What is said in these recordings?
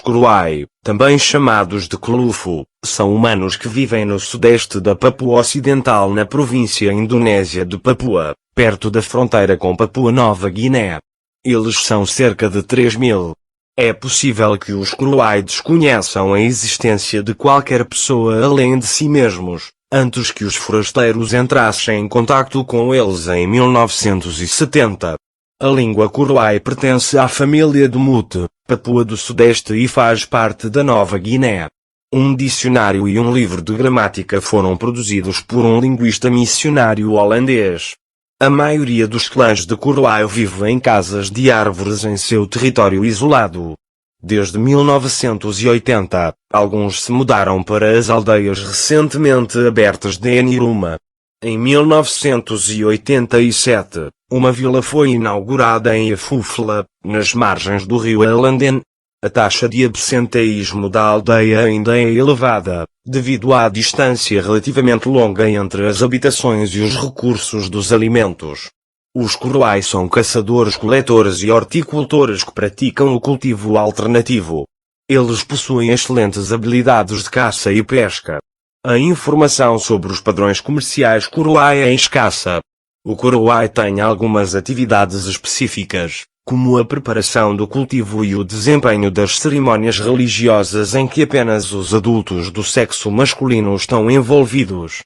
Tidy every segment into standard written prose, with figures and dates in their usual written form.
Kuruai, também chamados de Kulufu, são humanos que vivem no sudeste da Papua Ocidental na província indonésia de Papua, perto da fronteira com Papua Nova Guiné. Eles são cerca de 3.000. É possível que os Kuruai desconheçam a existência de qualquer pessoa além de si mesmos, antes que os forasteiros entrassem em contacto com eles em 1970. A língua Kuruai pertence à família do Mute, Papua do Sudeste e faz parte da Nova Guiné. Um dicionário e um livro de gramática foram produzidos por um linguista missionário holandês. A maioria dos clãs de Kuruai vive em casas de árvores em seu território isolado. Desde 1980, alguns se mudaram para as aldeias recentemente abertas de Eniruma. Em 1987, uma vila foi inaugurada em Afufla, nas margens do rio Alanden. A taxa de absenteísmo da aldeia ainda é elevada, devido à distância relativamente longa entre as habitações e os recursos dos alimentos. Os Kuruai são caçadores-coletores e horticultores que praticam o cultivo alternativo. Eles possuem excelentes habilidades de caça e pesca. A informação sobre os padrões comerciais Kuruai é escassa. O Kuruai tem algumas atividades específicas, como a preparação do cultivo e o desempenho das cerimônias religiosas em que apenas os adultos do sexo masculino estão envolvidos.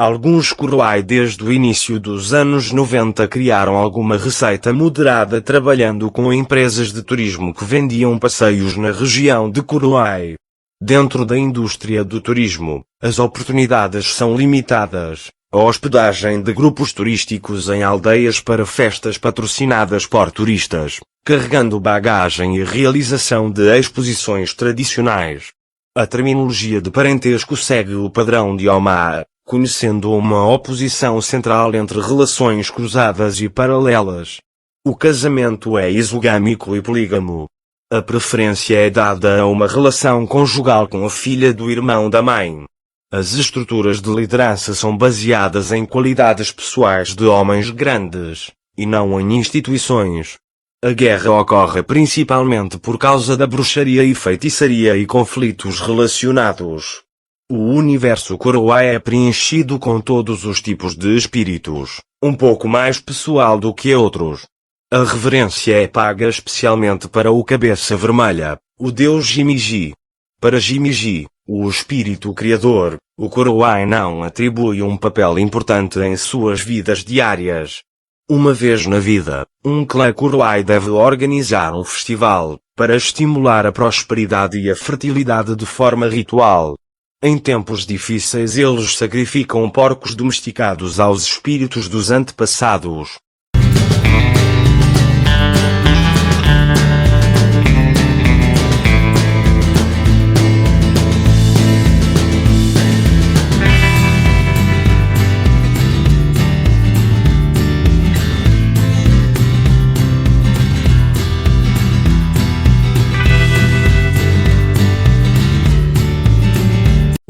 Alguns Kuruai desde o início dos anos 90 criaram alguma receita moderada trabalhando com empresas de turismo que vendiam passeios na região de Kuruai. Dentro da indústria do turismo, as oportunidades são limitadas. A hospedagem de grupos turísticos em aldeias para festas patrocinadas por turistas, carregando bagagem e realização de exposições tradicionais. A terminologia de parentesco segue o padrão de Omaa, conhecendo uma oposição central entre relações cruzadas e paralelas. O casamento é isogâmico e polígamo. A preferência é dada a uma relação conjugal com a filha do irmão da mãe. As estruturas de liderança são baseadas em qualidades pessoais de homens grandes, e não em instituições. A guerra ocorre principalmente por causa da bruxaria e feitiçaria e conflitos relacionados. O universo Kuruai é preenchido com todos os tipos de espíritos, um pouco mais pessoal do que outros. A reverência é paga especialmente para o Cabeça Vermelha, o deus Jimiji. Para Jimiji, o espírito criador, o Kuruai não atribui um papel importante em suas vidas diárias. Uma vez na vida, um clã Kuruai deve organizar um festival, para estimular a prosperidade e a fertilidade de forma ritual. Em tempos difíceis eles sacrificam porcos domesticados aos espíritos dos antepassados.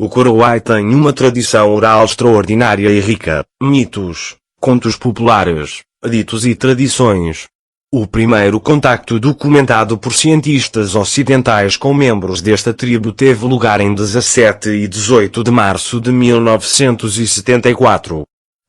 O Kuruai tem uma tradição oral extraordinária e rica, mitos, contos populares, ditos e tradições. O primeiro contacto documentado por cientistas ocidentais com membros desta tribo teve lugar em 17 e 18 de março de 1974.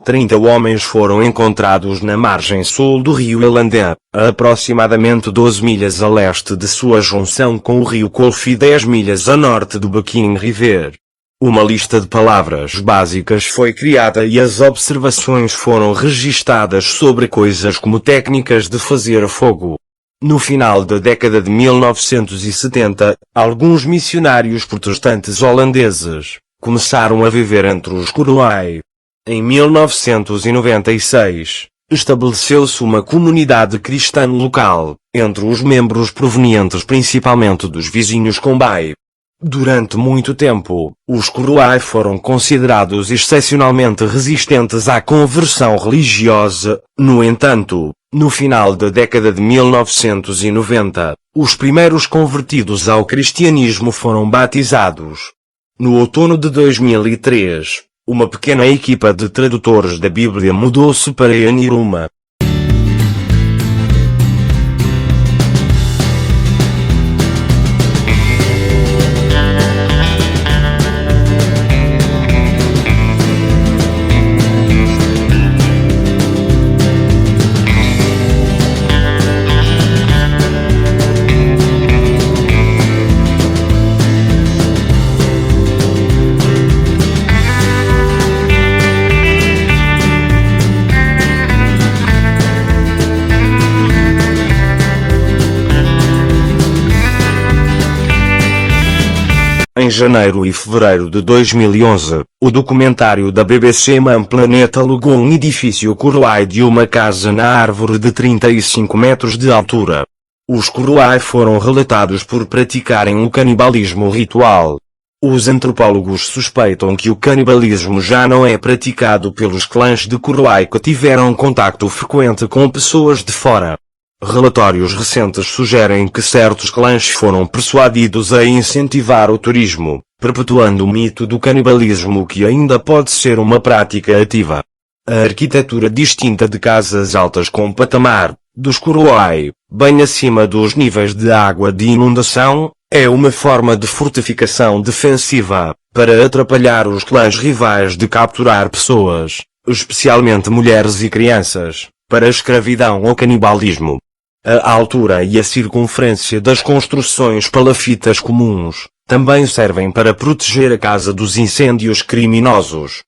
30 homens foram encontrados na margem sul do rio Elandé, a aproximadamente 12 milhas a leste de sua junção com o rio Colfe e 10 milhas a norte do Bucking River. Uma lista de palavras básicas foi criada e as observações foram registadas sobre coisas como técnicas de fazer fogo. No final da década de 1970, alguns missionários protestantes holandeses começaram a viver entre os Kuruai. Em 1996, estabeleceu-se uma comunidade cristã local, entre os membros provenientes principalmente dos vizinhos Kombai. Durante muito tempo, os Kuruai foram considerados excepcionalmente resistentes à conversão religiosa. No entanto, no final da década de 1990, os primeiros convertidos ao cristianismo foram batizados. No outono de 2003, uma pequena equipa de tradutores da Bíblia mudou-se para Yaniruma. Em janeiro e fevereiro de 2011, o documentário da BBC Man Planet alugou um edifício Kuruai de uma casa na árvore de 35 metros de altura. Os Kuruai foram relatados por praticarem o canibalismo ritual. Os antropólogos suspeitam que o canibalismo já não é praticado pelos clãs de Kuruai que tiveram contacto frequente com pessoas de fora. Relatórios recentes sugerem que certos clãs foram persuadidos a incentivar o turismo, perpetuando o mito do canibalismo que ainda pode ser uma prática ativa. A arquitetura distinta de casas altas com patamar, dos Kuruai, bem acima dos níveis de água de inundação, é uma forma de fortificação defensiva, para atrapalhar os clãs rivais de capturar pessoas, especialmente mulheres e crianças, para a escravidão ou canibalismo. A altura e a circunferência das construções palafitas comuns também servem para proteger a casa dos incêndios criminosos.